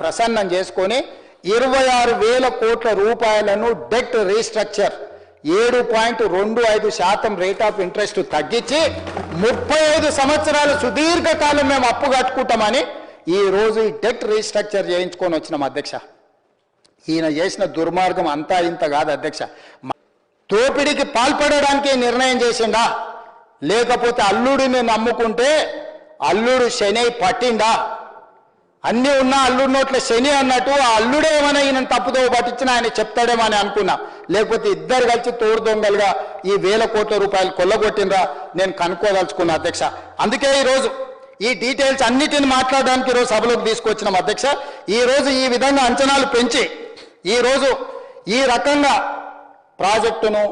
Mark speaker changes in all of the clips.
Speaker 1: ప్రసన్నం చేసుకొని 26,000 కోట్ల రూపాయలను debt restructure 7.25% rate of interest తగ్గించి 35 సంవత్సరాల సుదీర్ఘకాలం మేము అప్పు కట్టుకుంటామని ఈ రోజు ఈ డెట్ రీస్ట్రక్చర్ చేయించుకొని వచ్చినాం అధ్యక్ష. ఈయన చేసిన దుర్మార్గం అంతా ఇంత కాదు అధ్యక్ష. దోపిడీకి పాల్పడడానికి నిర్ణయం చేసిండా, లేకపోతే అల్లుడిని నమ్ముకుంటే అల్లుడు శని పట్టిండా? అన్నీ ఉన్నా అల్లుడి నోట్ల శని అన్నట్టు ఆ అల్లుడే ఏమైనా ఈయన తప్పుదో పట్టించినా ఆయన చెప్తాడేమో అని అనుకున్నా. లేకపోతే ఇద్దరు కలిసి తోడు దొంగలుగా ఈ 1,000 కోట్ల రూపాయలు కొల్లగొట్టినరా నేను కనుక్కోదలుచుకున్నా అధ్యక్ష. అందుకే ఈరోజు ఈ డీటెయిల్స్ అన్నిటిని మాట్లాడడానికి ఈరోజు సభలోకి తీసుకొచ్చినాం అధ్యక్ష. ఈరోజు ఈ విధంగా అంచనాలు పెంచి ఈరోజు ఈ రకంగా ప్రాజెక్టును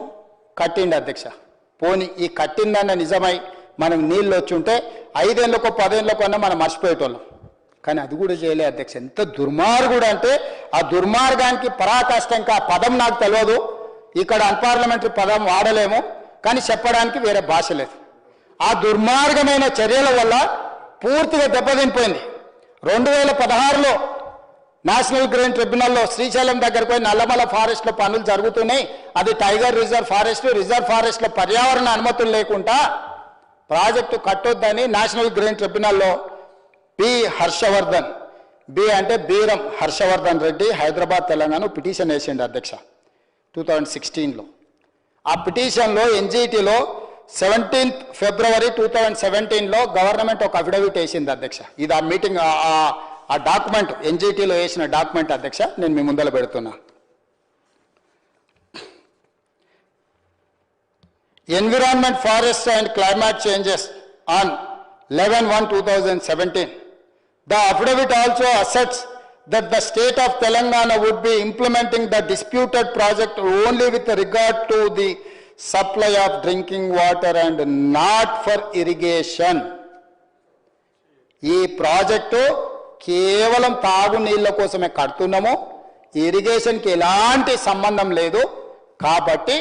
Speaker 1: కట్టిండి అధ్యక్ష. పోని ఈ కట్టిందన్న నిజమై మనకు నీళ్ళు వచ్చి ఉంటే 5 ఏళ్ళకో 10 ఏళ్ళకో అన్నా మనం మర్చిపోయేటోళ్ళం. కానీ అది కూడా చేయలే అధ్యక్ష. ఎంత దుర్మార్గుడు అంటే ఆ దుర్మార్గానికి పరాకాష్ట. ఇంకా ఆ పదం నాకు తెలియదు, ఇక్కడ అన్పార్లమెంటరీ పదం వాడలేము, కానీ చెప్పడానికి వేరే భాష లేదు. ఆ దుర్మార్గమైన చర్యల వల్ల పూర్తిగా దెబ్బతినిపోయింది. 2016లో నేషనల్ గ్రీన్ ట్రిబ్యునల్లో శ్రీశైలం దగ్గరకు పోయి నల్లమల ఫారెస్ట్లో పనులు జరుగుతున్నాయి. అది టైగర్ రిజర్వ్ ఫారెస్ట్లో పర్యావరణ అనుమతులు లేకుండా ప్రాజెక్టు కట్టొద్దని నేషనల్ గ్రీన్ ట్రిబ్యునల్లో బి హర్షవర్ధన్, బి అంటే బీరం హర్షవర్ధన్ రెడ్డి, హైదరాబాద్ తెలంగాణ పిటిషన్ వేసిండు అధ్యక్ష 2016లో. ఆ పిటిషన్లో ఎన్జిటిలో 17 ఫిబ్రవరి 2017లో గవర్నమెంట్ ఒక అఫిడవిట్ వేసింది అధ్యక్ష. ఇది ఆ మీటింగ్ ఆ డాక్యుమెంట్ ఎన్జిటిలో వేసిన డాక్యుమెంట్ అధ్యక్ష, నేను మీ ముందర పెడుతున్నా. Environment, forest and climate changes on 11/1/2017. The affidavit also asserts that the state of Telangana would be implementing the disputed project only with regard to the supply of drinking water and not for irrigation. ఈ project కేవలం తాగునీళ్ళ కోసమే కడుతున్నాము, ఇరిగేషన్కి ఎలాంటి సంబంధం లేదు, కాబట్టి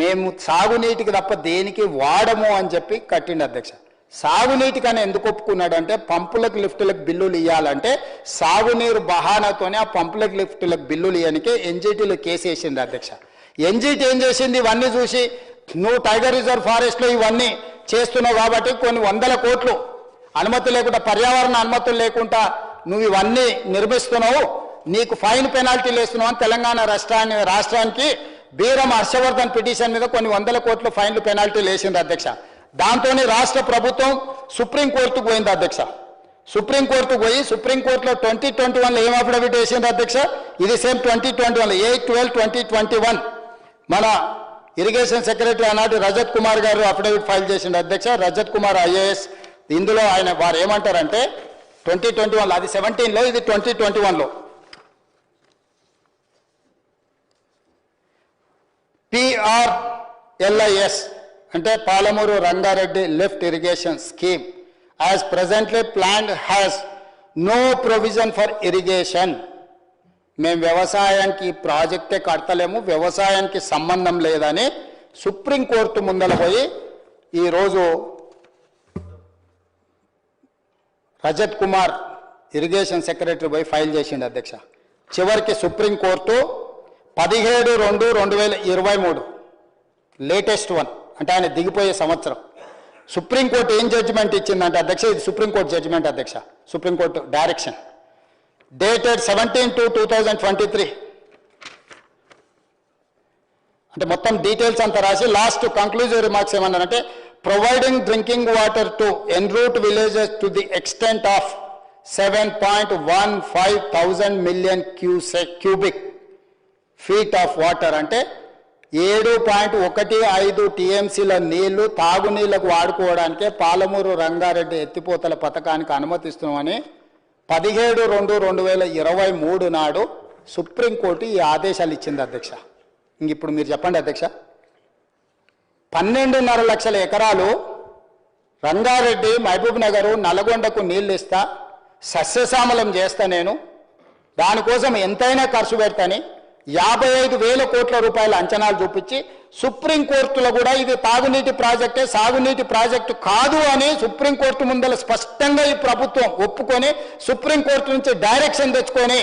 Speaker 1: మేము సాగునీటికి తప్ప దేనికి వాడము అని చెప్పి కట్టిండు అధ్యక్ష. సాగునీటికని ఎందుకు ఒప్పుకున్నాడంటే పంపులకు లిఫ్టులకు బిల్లులు ఇవ్వాలంటే సాగునీరు బహానాతోనే ఆ పంపులకు లిఫ్టులకు బిల్లులు ఇవ్వడానికి ఎన్జిటీలో కేసు వేసింది అధ్యక్ష. ఎన్జిటి ఏం చేసింది, ఇవన్నీ చూసి నువ్వు టైగర్ రిజర్వ్ ఫారెస్ట్లో ఇవన్నీ చేస్తున్నావు కాబట్టి కొన్ని 100 కోట్లు అనుమతి లేకుండా, పర్యావరణ అనుమతులు లేకుండా నువ్వు ఇవన్నీ నిర్మిస్తున్నావు, నీకు ఫైన్ పెనాల్టీలు వేస్తున్నావు అని తెలంగాణ రాష్ట్రానికి బీరం హర్షవర్ధన్ పిటిషన్ మీద కొన్ని 100 కోట్లు ఫైన్లు పెనాల్టీలు వేసింది అధ్యక్ష. దాంతోనే రాష్ట్ర ప్రభుత్వం సుప్రీంకోర్టుకు పోయింది అధ్యక్ష. సుప్రీంకోర్టుకు పోయి సుప్రీంకోర్టులో 2021లో ఏం అఫిడవిట్ వేసింది అధ్యక్ష, ఇది సేమ్ 2021లో 8/12/2021 మన ఇరిగేషన్ సెక్రటరీ ఆనాటి రజత్ కుమార్ గారు అఫిడవిట్ ఫైల్ చేసిండు అధ్యక్ష. రజత్ కుమార్ IAS. ఇందులో వారు ఏమంటారంటే 2021లో, అది 17లో, ఇది 2021లో PRLIS అంటే Palamuru Rangareddy lift irrigation scheme as presently planned has no provision for irrigation. మేము వ్యవసాయానికి ప్రాజెక్టే కడతలేము, వ్యవసాయానికి సంబంధం లేదని సుప్రీంకోర్టు ముందర పోయి ఈరోజు రజత్ కుమార్ ఇరిగేషన్ సెక్రటరీ పోయి ఫైల్ చేసిండు అధ్యక్ష. చివరికి సుప్రీంకోర్టు 17/2/2023 లేటెస్ట్ వన్, అంటే ఆయన దిగిపోయే సంవత్సరం, సుప్రీంకోర్టు ఏం జడ్జిమెంట్ ఇచ్చిందంటే అధ్యక్ష, ఇది సుప్రీంకోర్టు జడ్జిమెంట్ అధ్యక్ష, సుప్రీంకోర్టు డైరెక్షన్ డేటెడ్ 17/2/2023. అంటే మొత్తం డీటెయిల్స్ అంతా రాసి లాస్ట్ కంక్లూజివ్ రిమార్క్స్ ఏమన్నారంటే, providing drinking water to en route villages to the extent of 7.15 thousand million cubic feet of water. అంటే 7.15 TMCల నీళ్లు తాగునీళ్లకు వాడుకోవడానికే పాలమూరు రంగారెడ్డి ఎత్తిపోతల పథకానికి అనుమతిస్తున్నామని 17/2/2023 నాడు సుప్రీంకోర్టు ఈ ఆదేశాలు ఇచ్చింది అధ్యక్ష. ఇంక ఇప్పుడు మీరు చెప్పండి అధ్యక్ష, 12.5 లక్షల ఎకరాలు రంగారెడ్డి, మహబూబ్ నగరు, నల్గొండకు నీళ్ళు ఇస్తా, సస్యశ్యామలం చేస్తా, నేను దానికోసం ఎంతైనా ఖర్చు పెడతాని 55,000 కోట్ల రూపాయల అంచనాలు చూపించి సుప్రీంకోర్టులో కూడా ఇది తాగునీటి ప్రాజెక్టే సాగునీటి ప్రాజెక్టు కాదు అని సుప్రీంకోర్టు ముందర స్పష్టంగా ఈ ప్రభుత్వం ఒప్పుకొని సుప్రీంకోర్టు నుంచి డైరెక్షన్ తెచ్చుకొని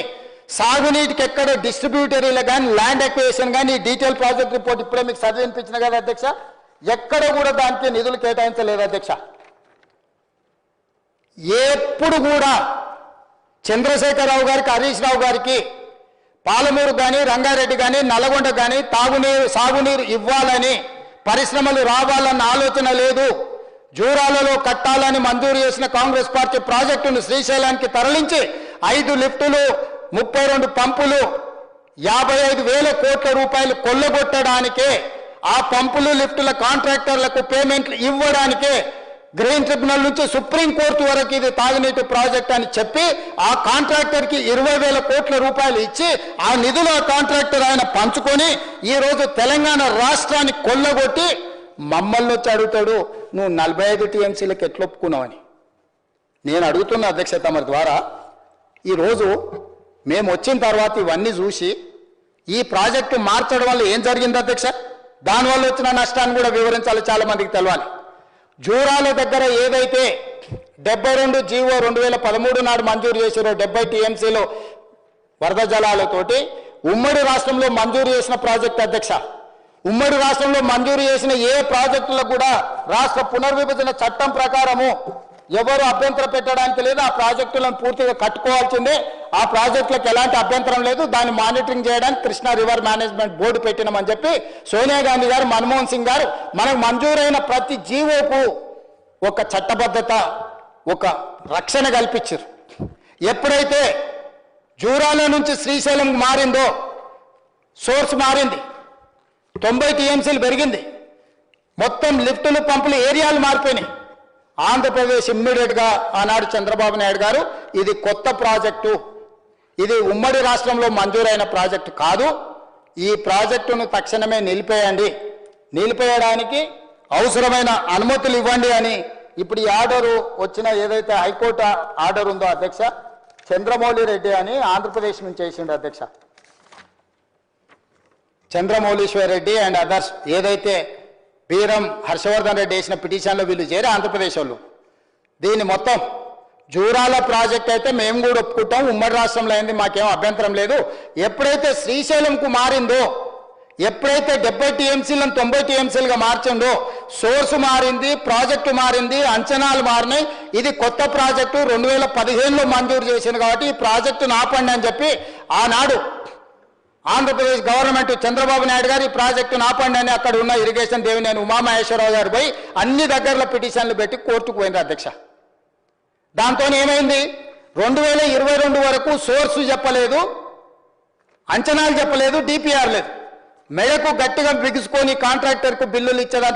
Speaker 1: సాగునీటికి ఎక్కడ డిస్ట్రిబ్యూటరీలో కానీ ల్యాండ్ ఎక్వేషన్ కానీ డీటెయిల్ ప్రాజెక్ట్ రిపోర్ట్ ఇప్పుడే మీకు చదివినిపించిన కదా అధ్యక్ష, ఎక్కడ కూడా దానికి నిధులు కేటాయించలేదు అధ్యక్ష. ఎప్పుడు కూడా చంద్రశేఖరరావు గారికి హరీష్ రావు గారికి పాలమూరు కానీ రంగారెడ్డి కానీ నల్గొండ కానీ సాగునీరు ఇవ్వాలని పరిశ్రమలు రావాలన్న ఆలోచన లేదు. జూరాలలో కట్టాలని మంజూరు చేసిన కాంగ్రెస్ పార్టీ ప్రాజెక్టును శ్రీశైలానికి తరలించి 5 లిఫ్టులు 32 పంపులు 55,000 కోట్ల రూపాయలు కొల్లగొట్టడానికే, ఆ పంపులు లిఫ్టుల కాంట్రాక్టర్లకు పేమెంట్లు ఇవ్వడానికే గ్రీన్ ట్రిబ్యునల్ నుంచి సుప్రీంకోర్టు వరకు ఇది తాగునీటి ప్రాజెక్ట్ అని చెప్పి ఆ కాంట్రాక్టర్కి 20,000 కోట్ల రూపాయలు ఇచ్చి ఆ నిధులు ఆ కాంట్రాక్టర్ ఆయన పంచుకొని ఈరోజు తెలంగాణ రాష్ట్రాన్ని కొల్లగొట్టి మమ్మల్ని వచ్చి అడుగుతాడు నువ్వు 45 టీఎంసీలకు ఎట్లా ఒప్పుకున్నావని. నేను అడుగుతున్న అధ్యక్ష తమ ద్వారా, ఈరోజు మేము వచ్చిన తర్వాత ఇవన్నీ చూసి ఈ ప్రాజెక్టు మార్చడం వల్ల ఏం జరిగింది అధ్యక్ష, దానివల్ల వచ్చిన నష్టాన్ని కూడా వివరించాలి, చాలా మందికి తెలవాలి. జూరాల దగ్గర ఏదైతే 72 జీవో 2013 నాడు మంజూరు చేశారో 70 టీఎంసీలో వరద జలాలతోటి ఉమ్మడి రాష్ట్రంలో మంజూరు చేసిన ప్రాజెక్ట్ అధ్యక్ష, ఉమ్మడి రాష్ట్రంలో మంజూరు చేసిన ఏ ప్రాజెక్టులకు కూడా రాష్ట్ర పునర్విభజన చట్టం ప్రకారము ఎవరు అభ్యంతరం పెట్టడానికి లేదు. ఆ ప్రాజెక్టులను పూర్తిగా కట్టుకోవాల్సిందే, ఆ ప్రాజెక్టులకు ఎలాంటి అభ్యంతరం లేదు. దాన్ని మానిటరింగ్ చేయడానికి కృష్ణా రివర్ మేనేజ్మెంట్ బోర్డు పెట్టినామని చెప్పి సోనియా గాంధీ గారు, మన్మోహన్ సింగ్ గారు మనకు మంజూరైన ప్రతి జీవోకు ఒక చట్టబద్ధత, ఒక రక్షణ కల్పించారు. ఎప్పుడైతే జూరాల నుంచి శ్రీశైలం మారిందో, సోర్స్ మారింది, 90 టీఎంసీలు పెరిగింది, మొత్తం లిఫ్టులు పంపులు ఏరియాలు మారిపోయినాయి. ఆంధ్రప్రదేశ్ ఇమ్మీడియట్గా ఆనాడు చంద్రబాబు నాయుడు గారు ఇది కొత్త ప్రాజెక్టు, ఇది ఉమ్మడి రాష్ట్రంలో మంజూరైన ప్రాజెక్టు కాదు, ఈ ప్రాజెక్టును తక్షణమే నిలిపేయండి, నిలిపేయడానికి అవసరమైన అనుమతులు ఇవ్వండి అని ఇప్పుడు ఈ ఆర్డరు వచ్చిన ఏదైతే హైకోర్టు ఆర్డర్ ఉందో అధ్యక్ష, చంద్రమౌళి రెడ్డి అని ఆంధ్రప్రదేశ్ నుంచి చేసిండు అధ్యక్ష, చంద్రమౌళీశ్వర్ రెడ్డి అండ్ అదర్స్ ఏదైతే బీరం హర్షవర్ధన్ రెడ్డి వేసిన పిటిషన్లో వీళ్ళు చేరి ఆంధ్రప్రదేశ్ వాళ్ళు దీన్ని మొత్తం జూరాల ప్రాజెక్ట్ అయితే మేము కూడా ఒప్పుకుంటాం, ఉమ్మడి రాష్ట్రంలో అయింది, మాకేం అభ్యంతరం లేదు. ఎప్పుడైతే శ్రీశైలంకు మారిందో, ఎప్పుడైతే 70 టీఎంసీలను 90 టీఎంసీలుగా మార్చిందో, సోర్సు మారింది, ప్రాజెక్టు మారింది, అంచనాలు మారినాయి. ఇది కొత్త ప్రాజెక్టు 2015లో మంజూరు చేసింది కాబట్టి ఈ ప్రాజెక్టును ఆపండి అని చెప్పి ఆనాడు ఆంధ్రప్రదేశ్ గవర్నమెంట్ చంద్రబాబు నాయుడు గారు ఈ ప్రాజెక్టును ఆపండి అని అక్కడ ఉన్న ఇరిగేషన్ దేవినేని ఉమామహేశ్వరరావు గారు పోయి అన్ని దగ్గరలో పిటిషన్లు పెట్టి కోర్టుకు పోయింది అధ్యక్ష. దాంతో ఏమైంది, 2022 వరకు సోర్సు చెప్పలేదు, అంచనాలు చెప్పలేదు, డిపిఆర్ లేదు, మెడకు గట్టిగా బిగుసుకొని కాంట్రాక్టర్కు బిల్లులు ఇచ్చేదాంతో